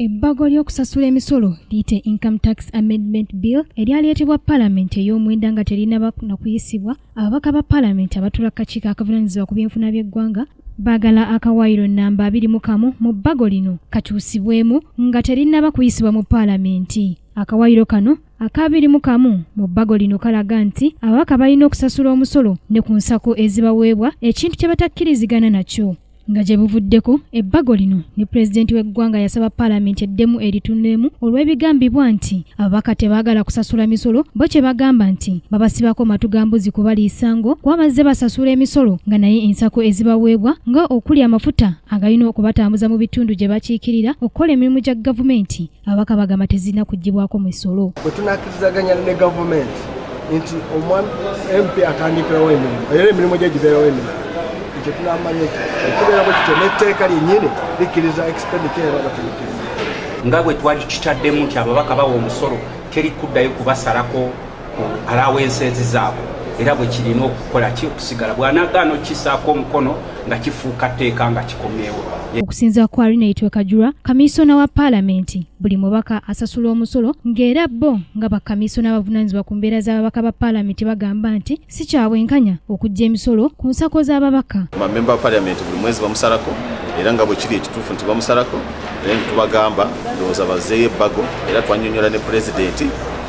Ebbago ly'okusasula emisolo liyite Income Tax Amendment Bill eryaleetebwa Paalamenti ey'omwenda nga terinaba nakuyisibwa. Ababaka ba Paalamenti abatula akakiiko akavunaanyizibwa ku byenfuna by'eggwanga baagala akawaayiro nnamba 21 mu bbago lino kakyusibwemu nga terinaba kuyisibwa mu Paalamenti. Akawaayiro kano aka 21 mu bbago lino kalaga nti ababaka balina okusasula omusolo ne ku nsako ezibaweebwa, ekintu kye batakkirizigana nakyo. Nga gye buvuddeko ebbago lino ne Pulezidenti w'eggwanga yasaba Paalamenti eddemu eritunulemu olw'ebigambibwa nti ababaka tebaagala kusasula misolo, bo kye bagamba nti babasibako matu ga mbuzi kubaliisango kuba bazze basasula emisolo nga naye ensako ezibaweebwa nga okuli amafuta agalina okubatambuza mu bitundu gye bakiikirira okukola emirimu gya gavumenti, ababaka bagamba tezirina kuggyibwako misolo. Bwe tunakkirizaganya ne gavumenti nti omwami MP atandikirawo emirimu era emirimu gye gibeerawo emirimu ekyo tunamanya ekibeerako kityo n'etteeka lyennyini likkiriza expenditure y'ababatendekero. Nga bwe twali kitaddemu nti ababaka bawa omusolo teri kuddayo kubasalako alawensensi zaabwe, era bwe kirina okukola ki okusigala bw'anagaana okisaako omukono nga kifuuka tteeka nga kikomyewo. Okusinziira ku Arinatwe Kajura, kamisona wa Paalamenti, buli mubaka asasula omusolo ng'era bo nga bakamisona abavunaanyizibwa ku mbeera z'ababaka ba Paalamenti bagamba nti si kyabwenkanya okuggya emisolo ku nsako z'ababaka. Bamemba ba Paalamenti buli mwezi bamusalako era nga bwe kiri ekituufu nti bamusalako era tubagamba ndowooza bazzeeyo ebbago era twannyonnyola ne Pulezidenti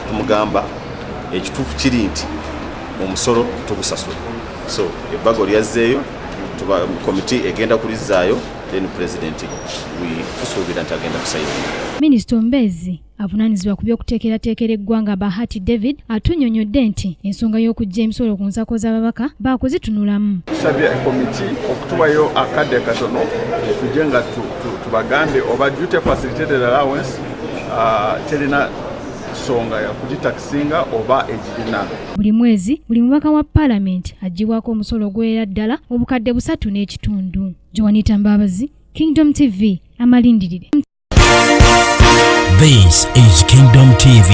tumugamba ekituufu kiri nti omusolo tugusasula. So ebbago lyazzeeyo tuba komiti egenda kulizzaayo then Pulezidenti tusuubira nti agenda kusayira. Minisita Ombezi avunaanyizibwa ku by'okuteekerateekera eggwanga Bahati David atunnyonnyodde nti ensonga y'okuggya emisolo ku nsako z'ababaka baakuzitunulamu. Tusabye komiti okutuwayo akadde katono tujje nga tubagambe oba duty facilitated allowance terina nsonga ya kugitakisinga oba egirina. Buli mwezi buli mubaka wa Paalamenti aggyibwako omusolo ogwera ddala obukadde 3.5. Joanita Mbabazi, Kingdom TV, amalindirire. This is Kingdom TV.